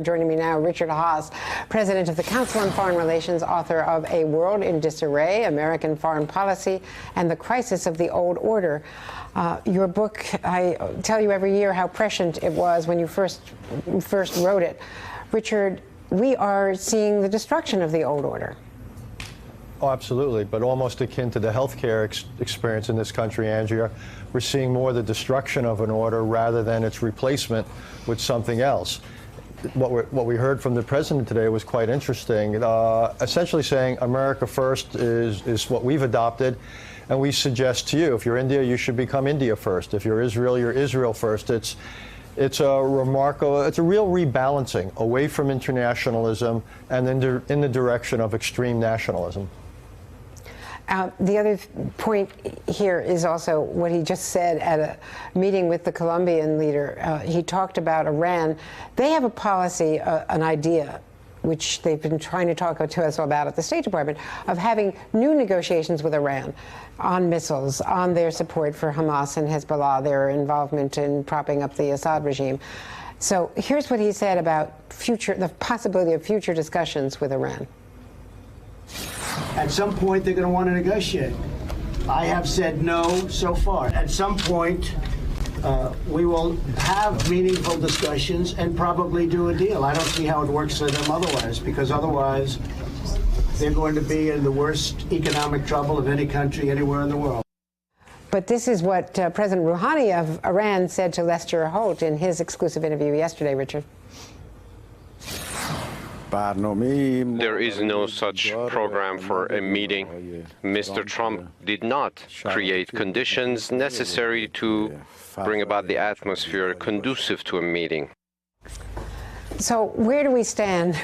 Joining me now, Richard Haass, president of the Council on Foreign Relations, author of A World in Disarray, American Foreign Policy and the Crisis of the Old Order. Your book, I tell you every year how prescient it was when you first wrote it. Richard, we are seeing the destruction of the old order. Oh, absolutely, but almost akin to the healthcare experience in this country, Andrea. We're seeing more the destruction of an order rather than its replacement with something else. What we heard from the president today was quite interesting, essentially saying America first is what we've adopted, and we suggest to you, if you're India, you should become India first. If you're Israel first. It's a remarkable, it's a real rebalancing away from internationalism and then in the direction of extreme nationalism. The other point here is also what he just said at a meeting with the Colombian leader. He talked about Iran. They have a policy, an idea, which they've been trying to talk to us about at the State Department, of having new negotiations with Iran on missiles, on their support for Hamas and Hezbollah, their involvement in propping up the Assad regime. So here's what he said about the possibility of future discussions with Iran. At some point, they're going to want to negotiate. I have said no so far. At some point, we will have meaningful discussions and probably do a deal. I don't see how it works for them otherwise, because otherwise they're going to be in the worst economic trouble of any country anywhere in the world. But this is what President Rouhani of Iran said to Lester Holt in his exclusive interview yesterday, Richard. There is no such program for a meeting. Mr. Trump did not create conditions necessary to bring about the atmosphere conducive to a meeting. So where do we stand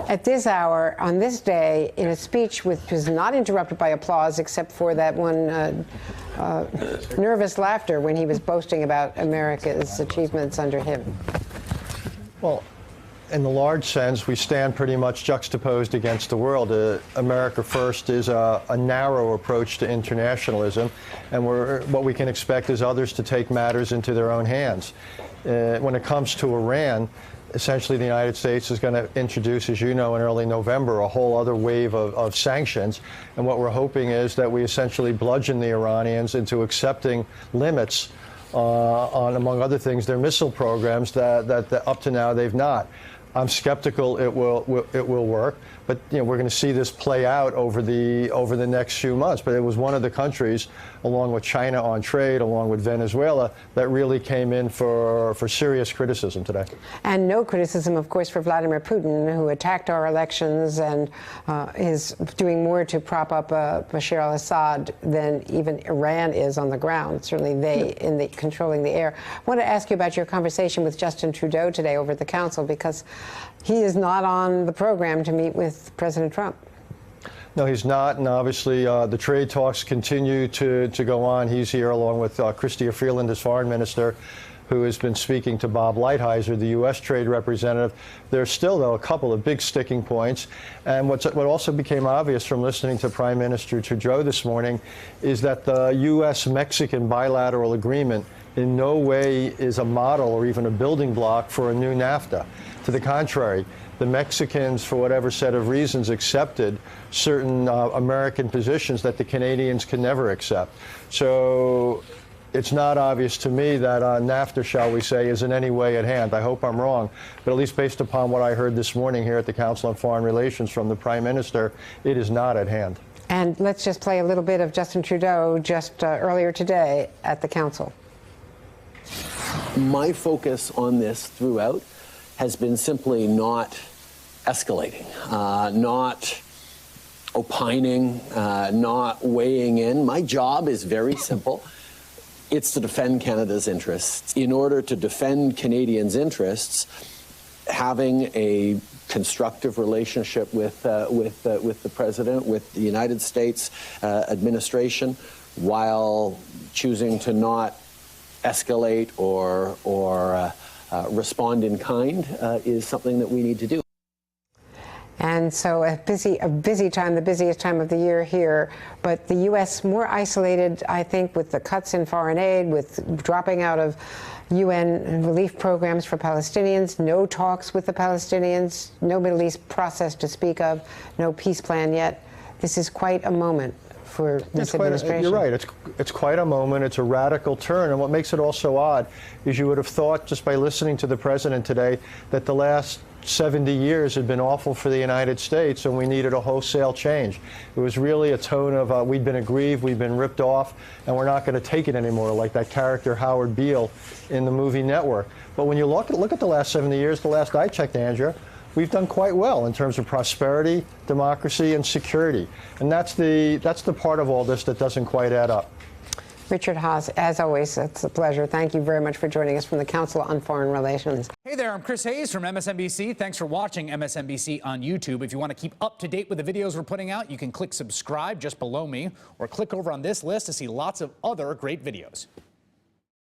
at this hour, on this day, in a speech which was not interrupted by applause except for that one nervous laughter when he was boasting about America's achievements under him? Well, in the large sense, we stand pretty much juxtaposed against the world. America first is a narrow approach to internationalism, and what we can expect is others to take matters into their own hands. When it comes to Iran, essentially the United States is going to introduce, as you know, in early November, a whole other wave of sanctions. And what we're hoping is that we essentially bludgeon the Iranians into accepting limits on, among other things, their missile programs that up to now they've not. I'm skeptical it will work, but we're going to see this play out over the next few months. But it was one of the countries, along with China on trade, along with Venezuela, that really came in for serious criticism today. And no criticism, of course, for Vladimir Putin, who attacked our elections and is doing more to prop up Bashar al-Assad than even Iran is on the ground. Certainly they controlling the air. I want to ask you about your conversation with Justin Trudeau today over at the Council, because he is not on the program to meet with President Trump. No, he's not, and obviously the trade talks continue to go on. He's here along with Chrystia Freeland, as foreign minister, who has been speaking to Bob Lighthizer, the U.S. trade representative. There's still, though, a couple of big sticking points. And what also became obvious from listening to Prime Minister Trudeau this morning is that the U.S.-Mexican bilateral agreement in no way is a model or even a building block for a new NAFTA. To the contrary, the Mexicans, for whatever set of reasons, accepted certain American positions that the Canadians can never accept. So it's not obvious to me that NAFTA, shall we say, is in any way at hand. I hope I'm wrong, but at least based upon what I heard this morning here at the Council on Foreign Relations from the Prime Minister, it is not at hand. And let's just play a little bit of Justin Trudeau just earlier today at the Council. My focus on this throughout has been simply not escalating, not opining, not weighing in. My job is very simple. It's to defend Canada's interests. In order to defend Canadians' interests, having a constructive relationship with the President, with the United States administration, while choosing to not escalate or respond in kind is something that we need to do. And so a busy time, the busiest time of the year here. But the U.S. more isolated, I think, with the cuts in foreign aid, with dropping out of UN relief programs for Palestinians, no talks with the Palestinians, no Middle East process to speak of, no peace plan yet. This is quite a moment for this administration. You're right. It's quite a moment. It's a radical turn. And what makes it all so odd is you would have thought, just by listening to the president today, that the last 70 years had been awful for the United States and we needed a wholesale change. It was really a tone of we've been aggrieved, we've been ripped off, and we're not going to take it anymore, like that character Howard Beale in the movie Network. But when you look at the last 70 years, the last I checked, Andrea, we've done quite well in terms of prosperity, democracy, and security. And that's the part of all this that doesn't quite add up. Richard Haass, as always, it's a pleasure. Thank you very much for joining us from the Council on Foreign Relations. Hey there, I'm Chris Hayes from MSNBC. Thanks for watching MSNBC on YouTube. If you want to keep up to date with the videos we're putting out, you can click subscribe just below me or click over on this list to see lots of other great videos.